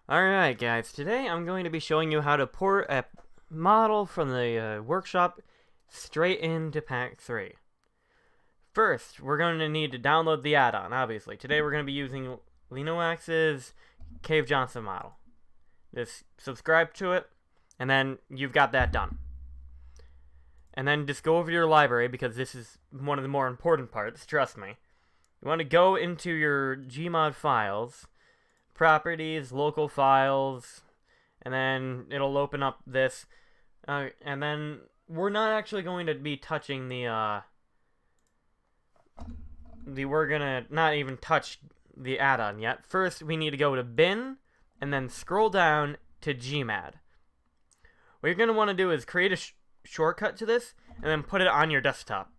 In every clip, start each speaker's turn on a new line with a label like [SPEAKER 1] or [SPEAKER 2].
[SPEAKER 1] Alright guys, today I'm going to be showing you how to port a model from the workshop straight into Pac3. First, we're going to need to download the add-on, obviously. Today we're going to be using Linoax's Cave Johnson model. Just subscribe to it, and then you've got that done. And then just go over to your library, because this is one of the more important parts, trust me. You want to go into your Gmod files, properties, local files, and then it'll open up this, and then we're not actually going to be touching we're gonna not even touch the add-on yet. First, we need to go to bin, and then scroll down to Gmod. What you're gonna want to do is create a shortcut to this, and then put it on your desktop.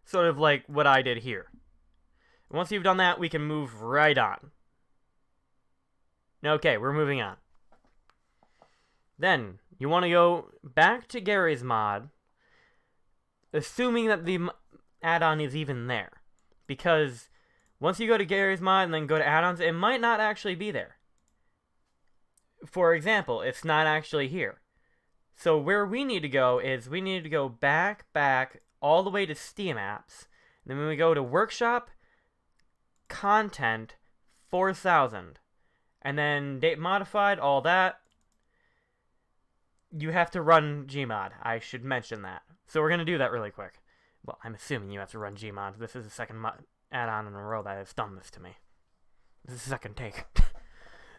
[SPEAKER 1] Sort of like what I did here. And once you've done that, we can move right on. Okay, we're moving on. Then, you want to go back to Gary's mod, assuming that the add-on is even there. Because once you go to Gary's mod and then go to add-ons, it might not actually be there. For example, it's not actually here. So where we need to go is we need to go back, all the way to Steam Apps. And then when we go to Workshop, Content, 4000. And then date modified, all that. You have to run Gmod. I should mention that. So we're going to do that really quick. Well, I'm assuming you have to run Gmod. This is the second add-on in a row that has done this to me. This is the second take.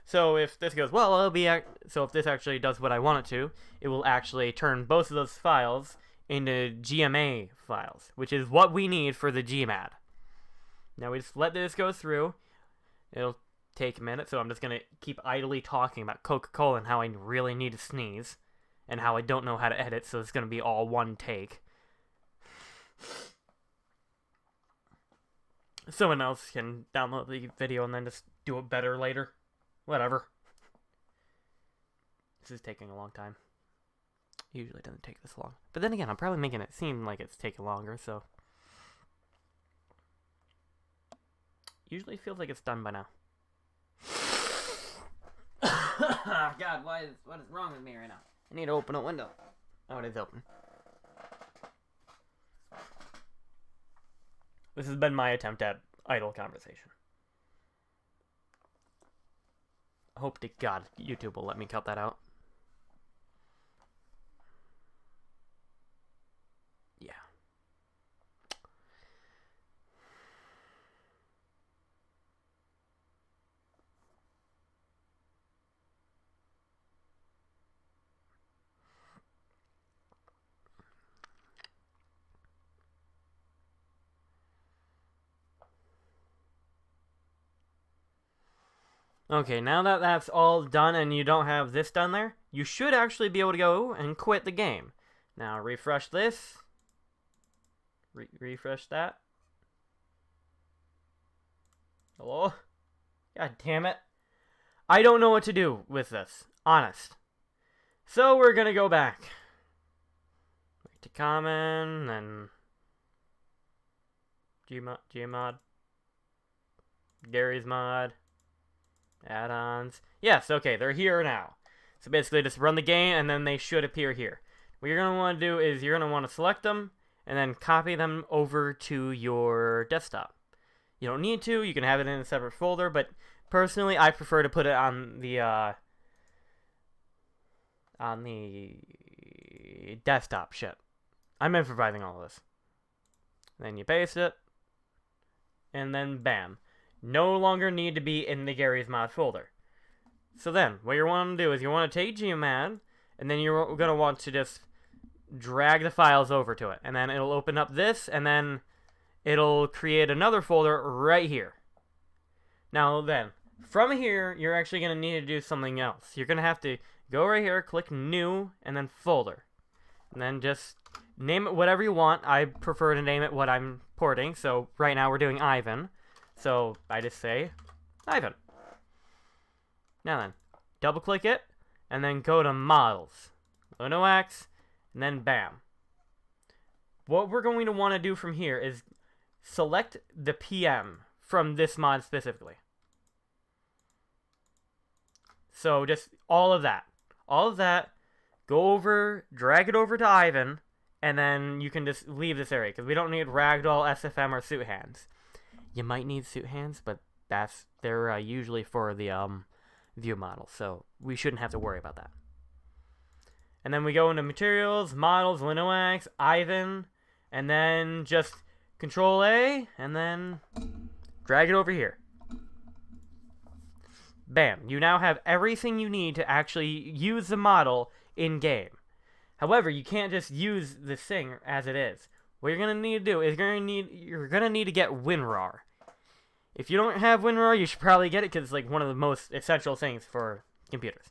[SPEAKER 1] So if this goes well, it'll be so if this actually does what I want it to, it will actually turn both of those files into GMA files, which is what we need for the Gmod. Now we just let this go through. It'll take a minute, so I'm just going to keep idly talking about Coca-Cola and how I really need to sneeze, and how I don't know how to edit, so it's going to be all one take. Someone else can download the video and then just do it better later. Whatever. This is taking a long time. Usually it doesn't take this long. But then again, I'm probably making it seem like it's taking longer, so... Usually feels like it's done by now. God, what is wrong with me right now? I need to open a window. Oh, it is open. This has been my attempt at idle conversation. I hope to God YouTube will let me cut that out. Yeah. Okay, now that that's all done and you don't have this done there, you should actually be able to go and quit the game. Now refresh this. Refresh that. Hello? God damn it. I don't know what to do with this. Honest. So we're gonna go back. Back to common, then Gmod. Gary's mod. Add-ons. Yes, okay, they're here now. So basically just run the game and then they should appear here. What you're going to want to do is you're going to want to select them and then copy them over to your desktop. You don't need to, you can have it in a separate folder, but personally I prefer to put it on the desktop shit. I'm improvising all of this. Then you paste it, and then bam. No longer need to be in the Gary's mod folder. So then, what you want to do is you want to take Gmod, and then you're going to want to just drag the files over to it. And then it'll open up this, and then it'll create another folder right here. Now then, from here, you're actually going to need to do something else. You're going to have to go right here, click New, and then Folder. And then just name it whatever you want. I prefer to name it what I'm porting, so right now we're doing Ivan. So I just say Ivan. Now then, double click it, and then go to Models, Linoax, and then bam. What we're going to want to do from here is select the PM from this mod specifically. So just all of that. All of that. Go over, drag it over to Ivan, and then you can just leave this area, because we don't need Ragdoll, SFM, or Suit Hands. You might need Suit Hands, but they're usually for the view model, so we shouldn't have to worry about that. And then we go into Materials, Models, Linoax, Ivan, and then just Control A, and then drag it over here. Bam. You now have everything you need to actually use the model in-game. However, you can't just use this thing as it is. What you're going to need to do is you're going to need to get WinRAR. If you don't have WinRAR, you should probably get it because it's like one of the most essential things for computers.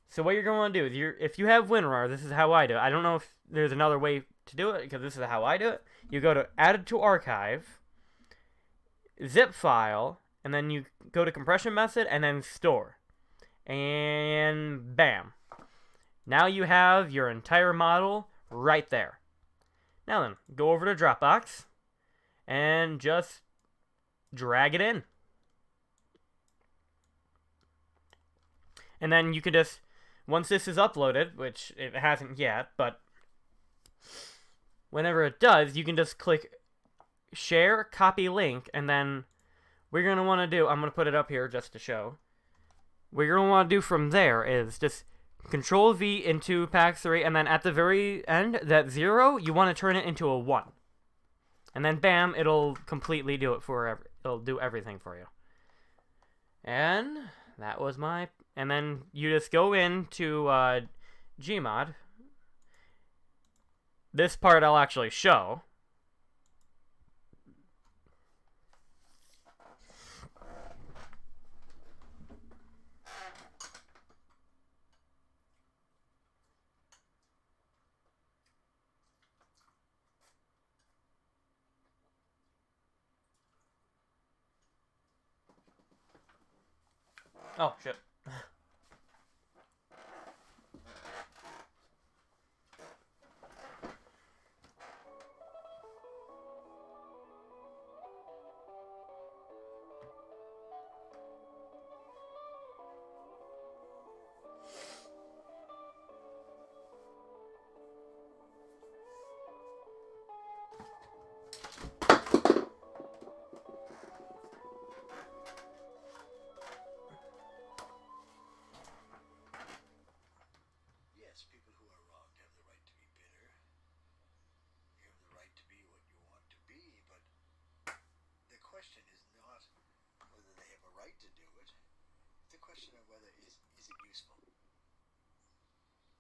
[SPEAKER 1] So what you're going to do is, if you have WinRAR, this is how I do it. I don't know if there's another way to do it because this is how I do it. You go to Add to Archive, Zip File, and then you go to Compression Method and then Store. And bam. Now you have your entire model right there. Now then, go over to Dropbox and just drag it in. And then you can just, once this is uploaded, which it hasn't yet, but whenever it does, you can just click Share, Copy Link, and then what you're going to want to do, I'm going to put it up here just to show. What you're going to want to do from there is just Control V into Pac3, and then at the very end, that 0, you want to turn it into a 1. And then bam, it'll completely do it it'll do everything for you. And that was my, and then you just go into Gmod. This part I'll actually show. Oh, shit.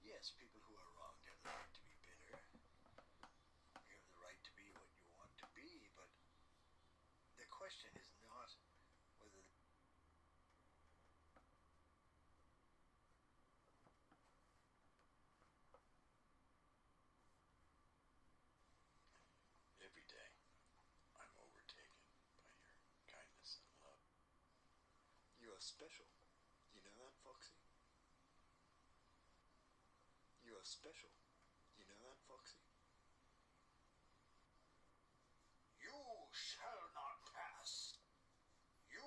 [SPEAKER 2] Yes, people who are wronged have the right to be bitter. You have the right to be what you want to be, but the question is not whether every day I'm overtaken by your kindness and love. You are special. You know that, Foxy? You are special. You know that, Foxy? You shall not pass. You.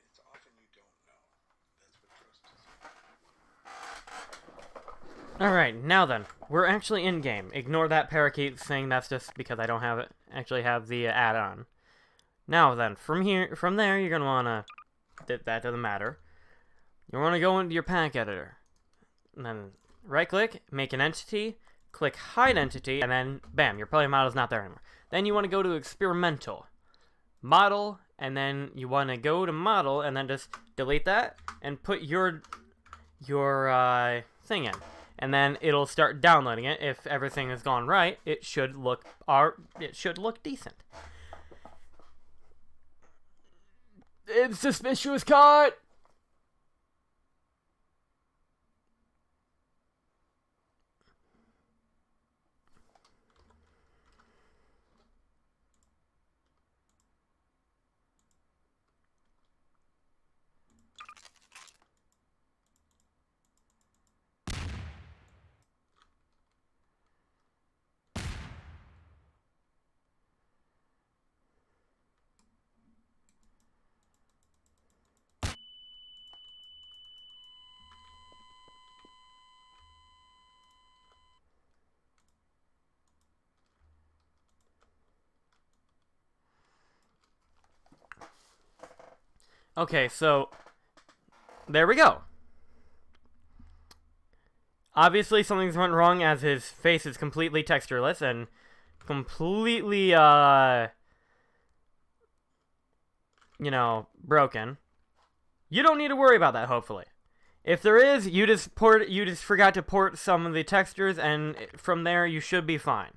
[SPEAKER 2] It's often you don't know. That's what trust is.
[SPEAKER 1] Alright, now then, we're actually in-game. Ignore that parakeet thing, that's just because I don't actually have the add-on. Now then, from there, you're going to want to, that doesn't matter. You want to go into your pack editor. And then right-click, make an entity, click Hide Entity, and then, bam, your player model is not there anymore. Then you want to go to Experimental, Model, and then you want to go to Model, and then just delete that, and put your thing in. And then it'll start downloading it. If everything has gone right, it should look decent. It's suspicious cut! Okay, so there we go. Obviously, something's went wrong as his face is completely textureless and completely, broken. You don't need to worry about that, hopefully. If there is, you just forgot to port some of the textures, and from there, you should be fine.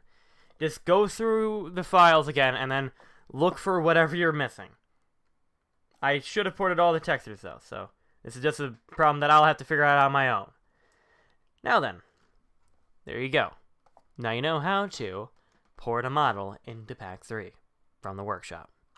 [SPEAKER 1] Just go through the files again, and then look for whatever you're missing. I should have ported all the textures, though, so this is just a problem that I'll have to figure out on my own. Now then, there you go. Now you know how to port a model into Pac3 from the workshop.